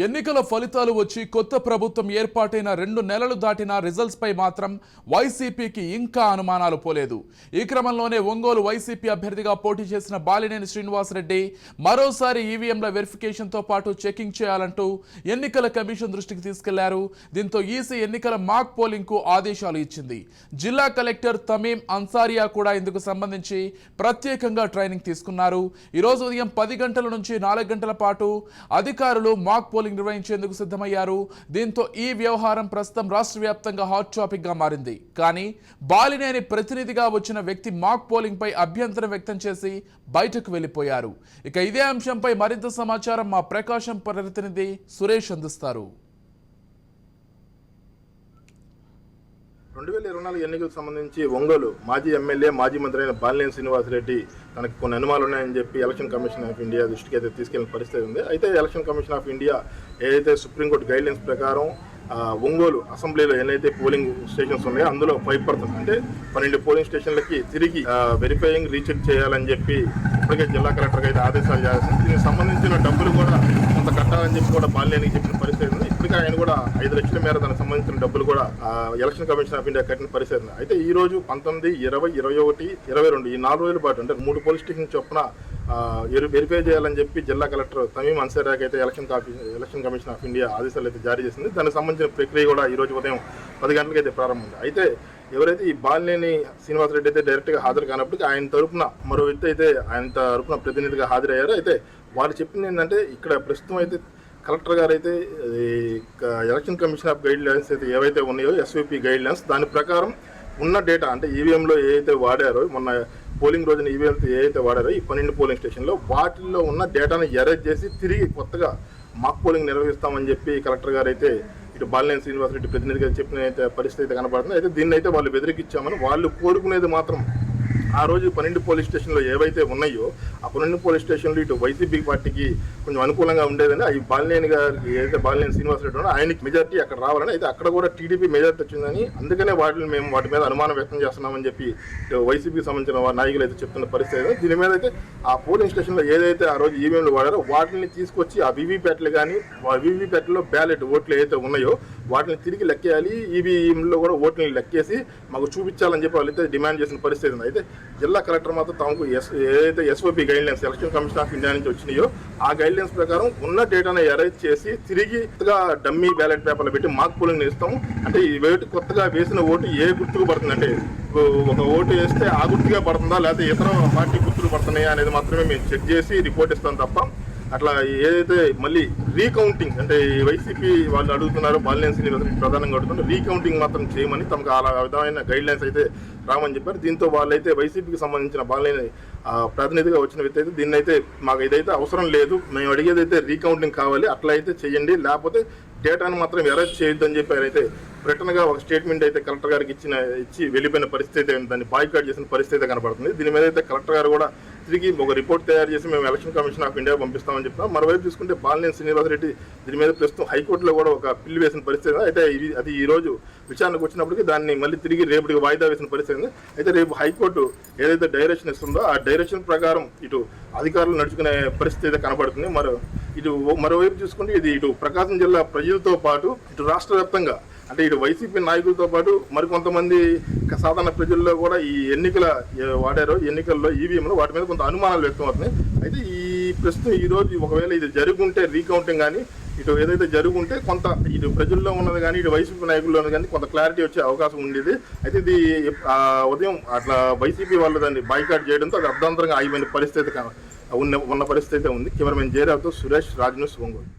ఎన్నికల ఫలితాలు వచ్చి కొత్త ప్రభుత్వం ఏర్పాటైన 2 నెలలు దాటిన రిజల్ట్స్ పై మాత్రం వైసీపీకి ఇంకా అనుమానాలు పోలేదు. ఈ క్రమంలోనే ఒంగోలు వైసీపీ అభ్యర్థిగా పోటీ చేసిన బాలినేని శ్రీనివాసరెడ్డి మరోసారి ఈవీఎంల వెరిఫికేషన్ తో పాటు చెకింగ్ చేయాలంటూ ఎన్నికల కమిషన్ దృష్టికి తీసుకెళ్లారు. దీంతో ఈసీ ఎన్నికల మాక్ పోలింగ్ కు ఆదేశాలు ఇచ్చింది. జిల్లా కలెక్టర్ తమీం అన్సారియా కూడా ఇందుకు సంబంధించి ప్రత్యేకంగా ట్రైనింగ్ తీసుకున్నారు. ఈ రోజు ఉదయం 10 గంటల నుంచి 4 గంటల పాటు అధికారులు మాక్ నిర్వహించేందుకు సిద్ధమయ్యారు. దీంతో ఈ వ్యవహారం ప్రస్తుతం రాష్ట్ర వ్యాప్తంగా హాట్ టాపిక్ గా మారింది. కానీ బాలినేని ప్రతినిధిగా వచ్చిన వ్యక్తి మాక్ పోలింగ్ పై అభ్యంతరం వ్యక్తం చేసి బయటకు వెళ్లిపోయారు. ఇక ఇదే అంశంపై మరింత సమాచారం మా ప్రకాశం ప్రతినిధి సురేష్ అందిస్తారు. 2024 ఎన్నికలకు సంబంధించి ఒంగోలు మాజీ ఎమ్మెల్యే మాజీ మంత్రి అయిన బాలినేని శ్రీనివాసరెడ్డి తనకు కొన్ని అనుమానాలు ఉన్నాయని చెప్పి ఎలక్షన్ కమిషన్ ఆఫ్ ఇండియా దృష్టికి అయితే తీసుకెళ్లిన పరిస్థితి ఉంది. అయితే ఎలక్షన్ కమిషన్ ఆఫ్ ఇండియా ఏదైతే సుప్రీంకోర్టు గైడ్లైన్స్ ప్రకారం ఒంగోలు అసెంబ్లీలో ఏదైతే పోలింగ్ స్టేషన్స్ ఉన్నాయో అందులో 5% అంటే 12 పోలింగ్ స్టేషన్లకి తిరిగి వెరిఫైయింగ్ రీచెక్ చేయాలని చెప్పి ఇప్పటికే జిల్లా కలెక్టర్కి అయితే ఆదేశాలు చేస్తుంది. దీనికి సంబంధించిన డబ్బులు కూడా కొంత కట్టాలని చెప్పి కూడా బాలినేనికి చెప్పిన పరిస్థితి ఉంది. ఇప్పటికే ఆయన కూడా 5 లక్షల మేర దానికి సంబంధించిన డబ్బులు కూడా ఎలక్షన్ కమిషన్ ఆఫ్ ఇండియా కట్టిన పరిస్థితి ఉంది. అయితే ఈ రోజు 19, 20, 21, 22 ఈ 4 రోజుల పాటు అంటే 3 పోలీస్ స్టేషన్ చొప్పున వెరిఫై చేయాలని చెప్పి జిల్లా కలెక్టర్ తమీం అన్సారియాకి అయితే ఎలక్షన్ కమిషన్ ఆఫ్ ఇండియా ఆదేశాలు అయితే జారీ చేసింది. దానికి సంబంధించిన ప్రక్రియ కూడా ఈ రోజు ఉదయం 10 గంటలకు అయితే ప్రారంభమైంది. అయితే ఎవరైతే ఈ బాలినేని శ్రీనివాసరెడ్డి అయితే డైరెక్ట్గా హాజరు కానప్పటికీ ఆయన తరపున మరో వ్యక్తి అయితే ఆయన తరపున ప్రతినిధిగా హాజరయ్యారు. అయితే వాళ్ళు చెప్పింది ఏంటంటే ఇక్కడ ప్రస్తుతం అయితే కలెక్టర్ గారు అయితే election commission of guide lines అయితే ఏవైతే ఉన్నాయో ఎస్ఓపి గైడ్ లైన్స్ దాని ప్రకారం ఉన్న డేటా అంటే ఈవీఎంలో ఏదైతే వాడారో మొన్న పోలింగ్ రోజున ఈవీఎం ఏదైతే వాడారో ఈ 12 పోలింగ్ స్టేషన్లో వాటిల్లో ఉన్న డేటాను ఎరేజ్ చేసి తిరిగి కొత్తగా మాక్ పోలింగ్ నిర్వహిస్తామని చెప్పి కలెక్టర్ గారు అయితే ఇటు బాలినేని శ్రీనివాసరెడ్డి ప్రతినిధిగా చెప్పిన అయితే పరిస్థితి అయితే కనబడుతుంది. అయితే దీన్ని అయితే వాళ్ళు వ్యతిరేకించామని వాళ్ళు కోరుకునేది మాత్రం ఆ రోజు 12 పోలీస్ స్టేషన్లో ఏవైతే ఉన్నాయో ఆ 12 పోలీస్ స్టేషన్లు ఇటు వైసీపీ పార్టీకి కొంచెం అనుకూలంగా ఉండేదని అవి బాలినేని గారికి ఏదైతే బాలినేని శ్రీనివాసరెడ్డి ఉన్నారో ఆయనకి మెజార్టీ అక్కడ రావాలని అయితే అక్కడ కూడా టీడీపీ మెజార్టీ వచ్చిందని అందుకనే మేము వాటి మీద అనుమానం వ్యక్తం చేస్తున్నామని చెప్పి వైసీపీకి సంబంధించిన నాయకులు అయితే చెప్తున్న పరిస్థితి. దీని మీద అయితే ఆ పోలింగ్ స్టేషన్లో ఏదైతే ఆ రోజు ఈవీఎంలు వాడారో వాటిని తీసుకొచ్చి ఆ వీవీప్యాట్లు కానీ వీవీప్యాట్లో బ్యాలెట్ ఓట్లు ఏదైతే ఉన్నాయో వాటిని తిరిగి లెక్కేయాలి. ఈవీఎంలో కూడా ఓట్లని లెక్కేసి మాకు చూపించాలని చెప్పి వాళ్ళైతే డిమాండ్ చేసిన పరిస్థితి ఉంది. అయితే జిల్లా కలెక్టర్ మాత్రం తమకు ఏదైతే SOP guide lines election commission of India నుంచి వచ్చినాయో ఆ గైడ్ లైన్స్ ప్రకారం ఉన్న డేటాను ఎరేజ్ చేసి తిరిగి డమ్మీ బ్యాలెట్ పేపర్లు పెట్టి మాక్ పోలింగ్ ఇస్తాము. అంటే ఈ కొత్తగా వేసిన ఓటు ఏ గుర్తుకు పడుతుంది అంటే ఒక ఓటు వేస్తే ఆ గుర్తుగా పడుతుందా లేకపోతే ఇతర పార్టీ గుర్తులు పడుతున్నాయా అనేది మాత్రమే మేము చెక్ చేసి రిపోర్ట్ ఇస్తాం తప్ప అట్లా ఏదైతే మళ్ళీ రీకౌంటింగ్ అంటే వైసీపీ వాళ్ళు అడుగుతున్నారో బాలినేని శ్రీనివాసరెడ్డి ప్రధానంగా అడుగుతున్నారు రీకౌంటింగ్ మాత్రం చేయమని తమకు అలా విధమైన గైడ్ లైన్స్ అయితే రామని చెప్పారు. దీంతో వాళ్ళైతే వైసీపీకి సంబంధించిన బాలినేని ప్రతినిధిగా వచ్చిన వ్యక్తి అయితే దీన్ని అయితే మాకు ఇదైతే అవసరం లేదు, మేము అడిగేది అయితే రీకౌంటింగ్ కావాలి, అట్లా అయితే చేయండి, లేకపోతే డేటాను మాత్రం ఎరేజ్ చేయొద్దు అని చెప్పి అయితే రిటర్న్గా ఒక స్టేట్మెంట్ అయితే కలెక్టర్ గారికి ఇచ్చి వెళ్ళిపోయిన పరిస్థితి దాన్ని బాయ్కాట్ చేసిన పరిస్థితి కనబడుతుంది. దీని మీద అయితే కలెక్టర్ గారు కూడా తిరిగి ఒక రిపోర్ట్ తయారు చేసి మేము ఎలక్షన్ కమిషన్ ఆఫ్ ఇండియా పంపిస్తామని చెప్తాం. మరోవైపు చూసుకుంటే బాలినేని శ్రీనివాసరెడ్డి దీని మీద ప్రస్తుతం హైకోర్టులో కూడా ఒక పిల్లు వేసిన పరిస్థితి. అయితే అది ఈ రోజు విచారణకు వచ్చినప్పటికీ దాన్ని మళ్ళీ తిరిగి రేపటికి వాయిదా వేసిన పరిస్థితి ఉంది. అయితే రేపు హైకోర్టు ఏదైతే డైరెక్షన్ ఇస్తుందో ఆ డైరెక్షన్ ప్రకారం ఇటు అధికారులు నడుచుకునే పరిస్థితి అయితే కనబడుతుంది. మరోవైపు చూసుకుంటే ఇది ఇటు ప్రకాశం జిల్లా ప్రజలతో పాటు ఇటు రాష్ట్ర వ్యాప్తంగా అంటే ఇటు వైసీపీ నాయకులతో పాటు మరికొంతమంది సాధారణ ప్రజల్లో కూడా ఈ ఎన్నికల్లో ఈవీఎంలు వాటి మీద కొంత అనుమానాలు వ్యక్తం అవుతున్నాయి. అయితే ఈ ప్రస్తుతం ఈ రోజు ఒకవేళ ఇది జరుగుంటే రీకౌంటింగ్ కానీ ఇటు ఏదైతే జరుగుంటే కొంత ఇటు ప్రజల్లో ఉన్నది కానీ ఇటు వైసీపీ నాయకుల్లో ఉన్నది కానీ కొంత క్లారిటీ వచ్చే అవకాశం ఉండేది. అయితే ఇది ఉదయం అట్లా వైసీపీ వాళ్ళు దాన్ని బాయ్కాట్ చేయడంతో అది అర్ధాంతరంగా ఆగిపోయిన పరిస్థితి ఉన్న పరిస్థితి ఉంది. కెమెరామెన్ జయరావుతో సురేష్, రాజ్ న్యూస్, ఒంగోలు.